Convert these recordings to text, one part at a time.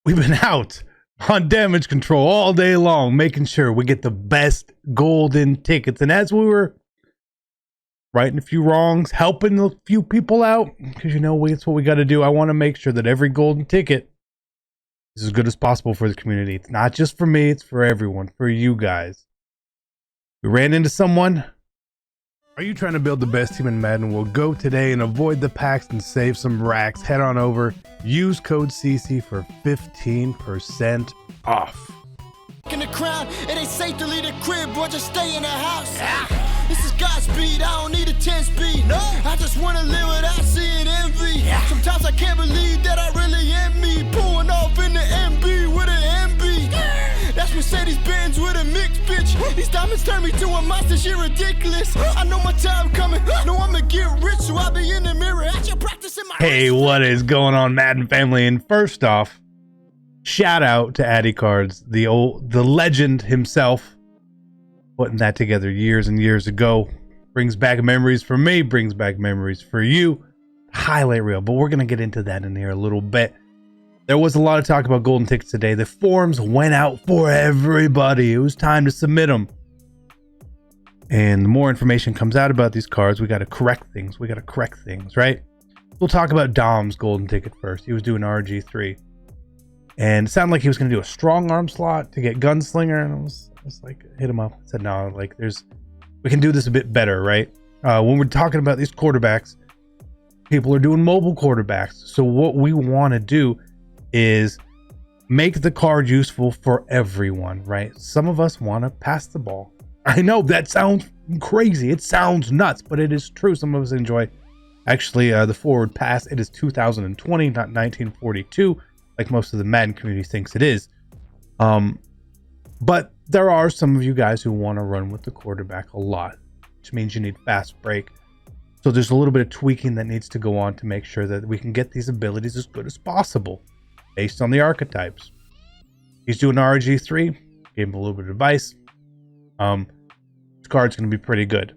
we've been out on damage control all day long, making sure we get the best golden tickets. And as we were righting a few wrongs, helping a few people out, because it's what we got to do. I want to make sure that every golden ticket is as good as possible for the community. It's not just for me, it's for everyone, for you guys. We ran into someone. Are you trying to build the best team in Madden? Well, go today and avoid the packs and save some racks. Head on over. Use code CC for 15% off. In the crown, it ain't safe to leave the crib, boy, just stay in the house. This is Godspeed, I don't need a 10-speed. No, I just wanna live without seeing envy. Sometimes I can't believe that I really am me. Pulling off in the MB with an MB. That's Mercedes-Benz with a mixed bitch. These diamonds turn me to a monster, shit ridiculous. I know my time coming, know I'ma get rich, so I'll be in the mirror at your practicing my Hey, what is going on, Madden family? And first off, shout out to Addy Cards, the legend himself, putting that together years and years ago. Brings back memories for me, brings back memories for you. Highlight reel, but we're gonna get into that in here a little bit. There was a lot of talk about golden tickets today. The forms went out for everybody. It was time to submit them. And the more information comes out about these cards, we got to correct things. Right? We'll talk about Dom's golden ticket first. He was doing RG3. And it sounded like he was going to do a strong arm slot to get gunslinger. And I was like, hit him up. I said, no, we can do this a bit better, right? When we're talking about these quarterbacks, people are doing mobile quarterbacks. So what we want to do is make the card useful for everyone, right? Some of us want to pass the ball. I know that sounds crazy. It sounds nuts, but it is true. Some of us enjoy the forward pass. It is 2020, not 1942, like most of the Madden community thinks it is. But there are some of you guys who want to run with the quarterback a lot, which means you need fast break. So there's a little bit of tweaking that needs to go on to make sure that we can get these abilities as good as possible based on the archetypes. He's doing RG3, gave him a little bit of advice. This card's going to be pretty good.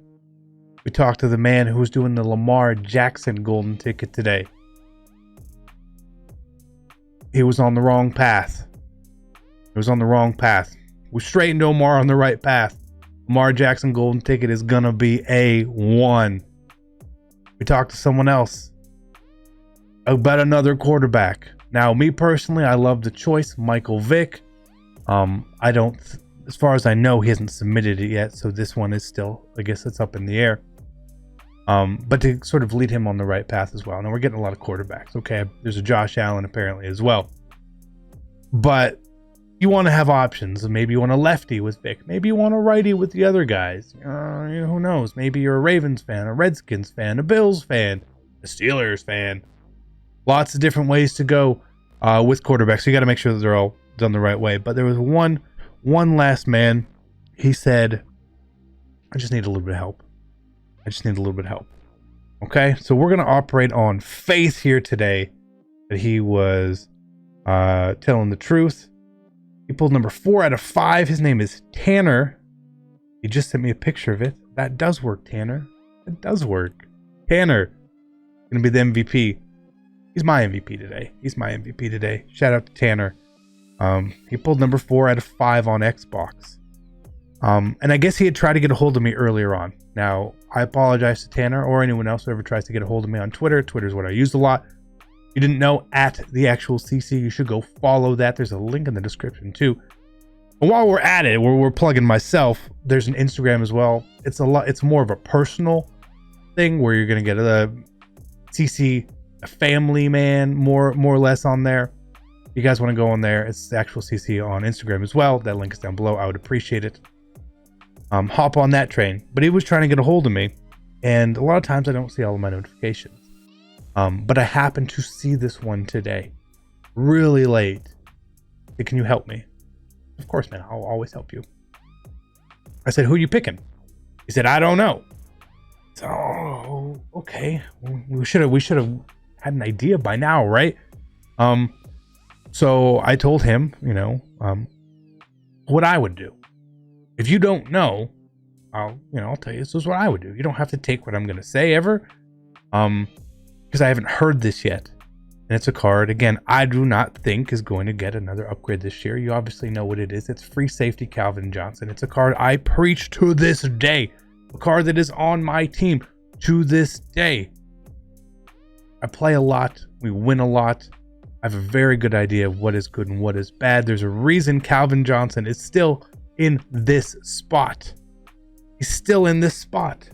We talked to the man who was doing the Lamar Jackson golden ticket today. He was on the wrong path. We straightened Omar on the right path. Lamar Jackson golden ticket is going to be A1. We talked to someone else about another quarterback. Now, me personally, I love the choice, Michael Vick. As far as I know, he hasn't submitted it yet, so this one is still, I guess it's up in the air. But to sort of lead him on the right path as well. Now, we're getting a lot of quarterbacks, okay? There's a Josh Allen apparently as well. But you want to have options. Maybe you want a lefty with Vic. Maybe you want a righty with the other guys. Who knows? Maybe you're a Ravens fan, a Redskins fan, a Bills fan, a Steelers fan. Lots of different ways to go with quarterbacks. So you got to make sure that they're all done the right way. But there was one last man. He said, I just need a little bit of help. Okay, so we're going to operate on faith here today that he was telling the truth. He pulled number 4 out of 5. His name is Tanner. He just sent me a picture of it. That does work, Tanner. It does work. Tanner, going to be the MVP. He's my MVP today. Shout out to Tanner. He pulled number 4 out of 5 on Xbox. And I guess he had tried to get a hold of me earlier on. Now, I apologize to Tanner or anyone else who ever tries to get a hold of me on Twitter. Twitter is what I use a lot. If you didn't know, at TheActualCC, you should go follow that. There's a link in the description too. And while we're at it, we're plugging myself. There's an Instagram as well. It's more of a personal thing where you're gonna get a CC, a family man, more or less on there. You guys want to go on there? It's the actual CC on Instagram as well. That link is down below. I would appreciate it. Hop on that train. But he was trying to get a hold of me, and a lot of times I don't see all of my notifications. But I happened to see this one today, really late. Hey, can you help me? Of course, man. I'll always help you. I said, "Who are you picking?" He said, "I don't know." So, oh, okay. We should have had an idea by now, right? So I told him, what I would do. If you don't know, I'll tell you this is what I would do. You don't have to take what I'm going to say ever. Because I haven't heard this yet. And it's a card, again, I do not think is going to get another upgrade this year. You obviously know what it is. It's free safety Calvin Johnson. It's a card I preach to this day. A card that is on my team to this day. I play a lot. We win a lot. I have a very good idea of what is good and what is bad. There's a reason Calvin Johnson is still in this spot. He's still in this spot.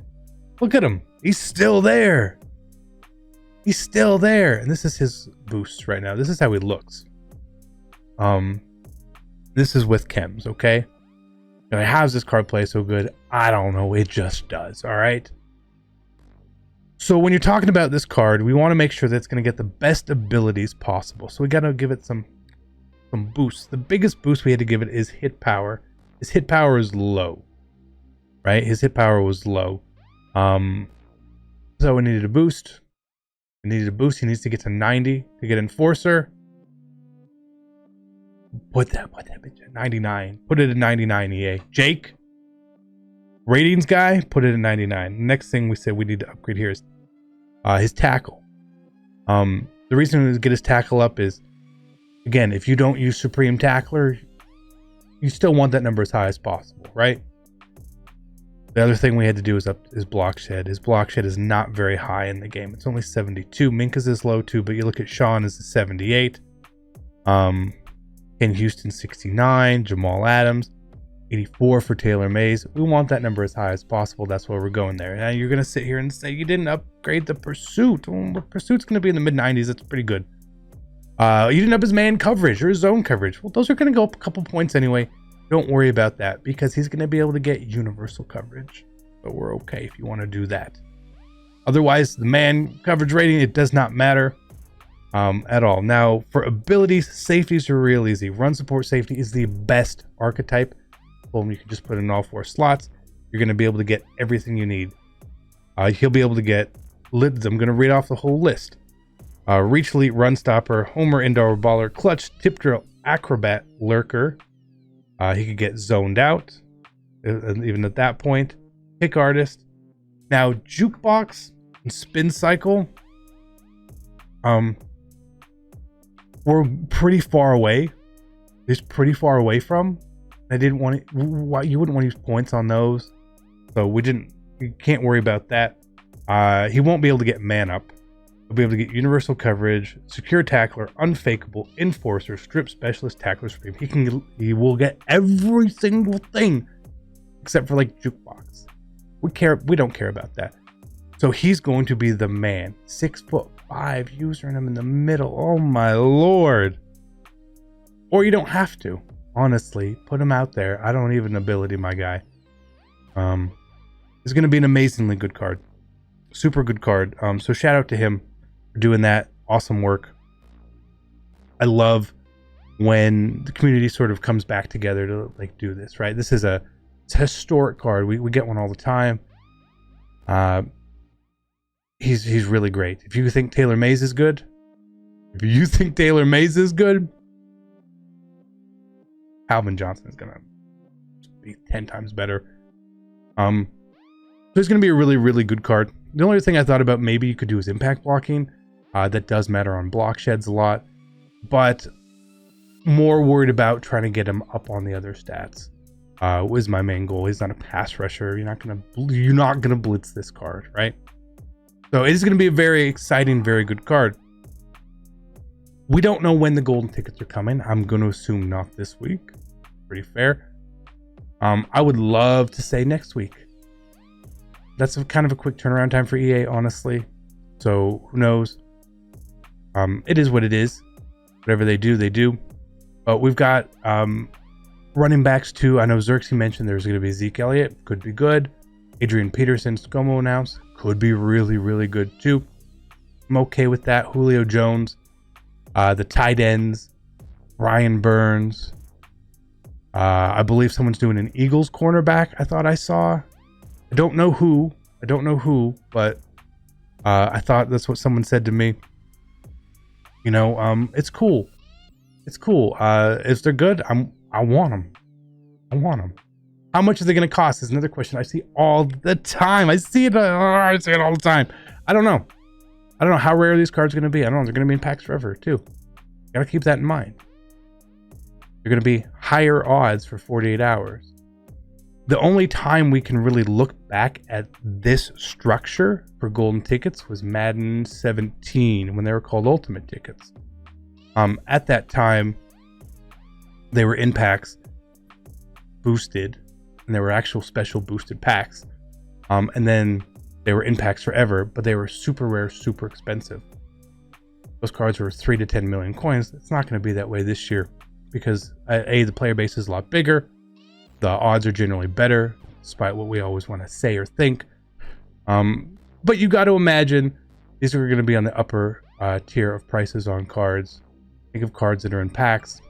Look at him. He's still there. He's still there. And this is his boost right now. This is how he looks. This is with chems, okay? And how's this card play so good? I don't know. It just does, all right? So when you're talking about this card, we want to make sure that it's going to get the best abilities possible. So we got to give it some boosts. The biggest boost we had to give it is hit power. His hit power is low, right? His hit power was low. So we needed a boost. We needed a boost. He needs to get to 90 to get Enforcer. Put that bitch at 99. Put it at 99, EA. Jake, ratings guy, put it at 99. Next thing we said we need to upgrade here is his tackle. The reason to get his tackle up is, again, if you don't use Supreme Tackler, you still want that number as high as possible, right? The other thing we had to do is up his block shed. His block shed is not very high in the game. It's only 72. Minka's is low too, but you look at Sean is 78. Ken Houston 69. Jamal Adams 84 for Taylor Mays. We want that number as high as possible. That's why we're going there. Now you're gonna sit here and say you didn't upgrade the Pursuit. Well, the Pursuit's gonna be in the mid 90s. That's pretty good. You didn't up his man coverage or his zone coverage. Well, those are gonna go up a couple points anyway. Don't worry about that because he's going to be able to get universal coverage. But we're okay if you want to do that. Otherwise, the man coverage rating, it does not matter at all. Now, for abilities, safeties are real easy. Run support safety is the best archetype. Well, you can just put in all 4 slots. You're going to be able to get everything you need. He'll be able to get lids. I'm going to read off the whole list. Reach Elite, Run Stopper, Homer, Indoor Baller, Clutch, Tip Drill, Acrobat, Lurker. He could get zoned out, even at that point. Pick Artist. Now, Jukebox and Spin Cycle, we're pretty far away. He's pretty far away from. I didn't want it. You wouldn't want to use points on those, so we can't worry about that. He won't be able to get Man Up. He'll be able to get Universal Coverage, Secure Tackler, Unfakeable, Enforcer, Strip Specialist, Tackler Supreme. He will get every single thing except for like Jukebox. We don't care about that. So he's going to be the man. 6'5", using him in the middle. Oh my lord. Or you don't have to. Honestly, put him out there. I don't need an ability, my guy. It's going to be an amazingly good card. Super good card. So shout out to him for doing that. Awesome work. I love when the community sort of comes back together to like do this, right? This is it's a historic card. We get one all the time. He's really great. If you think Taylor Mays is good, Calvin Johnson is gonna be 10 times better. So it's gonna be a really, really good card. The only thing I thought about maybe you could do is impact blocking. That does matter on block sheds a lot, but more worried about trying to get him up on the other stats. Was my main goal. He's not a pass rusher. You're not gonna blitz this card, right? So it is gonna be a very exciting, very good card. We don't know when the golden tickets are coming. I'm gonna assume not this week. Pretty fair. I would love to say next week. That's kind of a quick turnaround time for EA, honestly. So who knows? It is what it is. Whatever they do, they do. But we've got running backs too. I know Xerxes mentioned there's going to be Zeke Elliott. Could be good. Adrian Peterson, ScoMo announced. Could be really, really good too. I'm okay with that. Julio Jones. The tight ends. Brian Burns. I believe someone's doing an Eagles cornerback. I thought I saw. I don't know who, but I thought that's what someone said to me. You know, it's cool. It's cool. If they're good, I want them. How much are they going to cost is another question I see all the time. I see it all the time. I don't know. I don't know how rare these cards are going to be. I don't know. They're going to be in packs forever too. Got to keep that in mind. They're going to be higher odds for 48 hours. The only time we can really look back at this structure for golden tickets was Madden 17 when they were called Ultimate tickets. At that time, they were in packs, boosted, and they were actual special boosted packs. And then they were in packs forever, but they were super rare, super expensive. Those cards were 3 to 10 million coins. It's not going to be that way this year because the player base is a lot bigger. The odds are generally better, despite what we always want to say or think. But you got to imagine these are going to be on the upper tier of prices on cards. Think of cards that are in packs.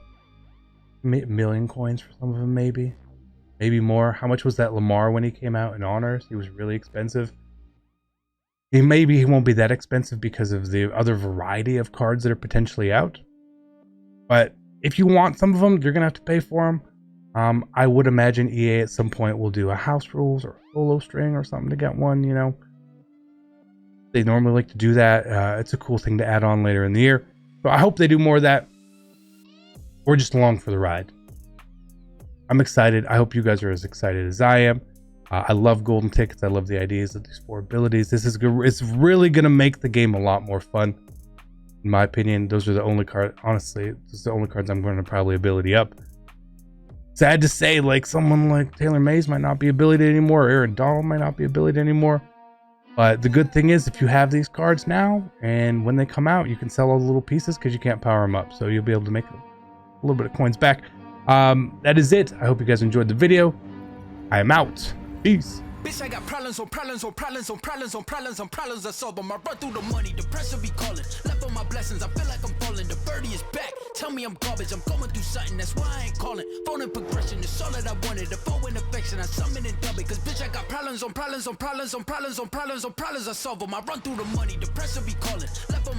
A million coins for some of them, maybe more. How much was that Lamar when he came out in honors? He was really expensive. Maybe he won't be that expensive because of the other variety of cards that are potentially out. But if you want some of them, you're going to have to pay for them. I would imagine EA at some point will do a house rules or a solo string or something to get one, you know. They normally like to do that. It's a cool thing to add on later in the year. So I hope they do more of that. We're just along for the ride. I'm excited. I hope you guys are as excited as I am. I love golden tickets. I love the ideas of these 4 abilities. This is good. It's really going to make the game a lot more fun. In my opinion, those are the only cards. Honestly, those are the only cards I'm going to probably ability up. Sad to say, like someone like Taylor Mays might not be ability anymore, or Aaron Donald might not be ability anymore. But the good thing is, if you have these cards now, and when they come out, you can sell all the little pieces because you can't power them up. So you'll be able to make a little bit of coins back. That is it. I hope you guys enjoyed the video. I am out. Peace. Bitch, I got problems on problems on problems on problems on problems on problems I solve them. I run through the money, the pressure be calling. Left on my blessings, I feel like I'm falling. The birdie is back, tell me I'm garbage. I'm going through something, that's why I ain't calling. Phone and progression is all that I wanted. The phone and affection, I summon and dub it. Cause bitch, I got problems on problems on problems on problems on problems on problems I solve them. I run through the money, the pressure be calling. Left on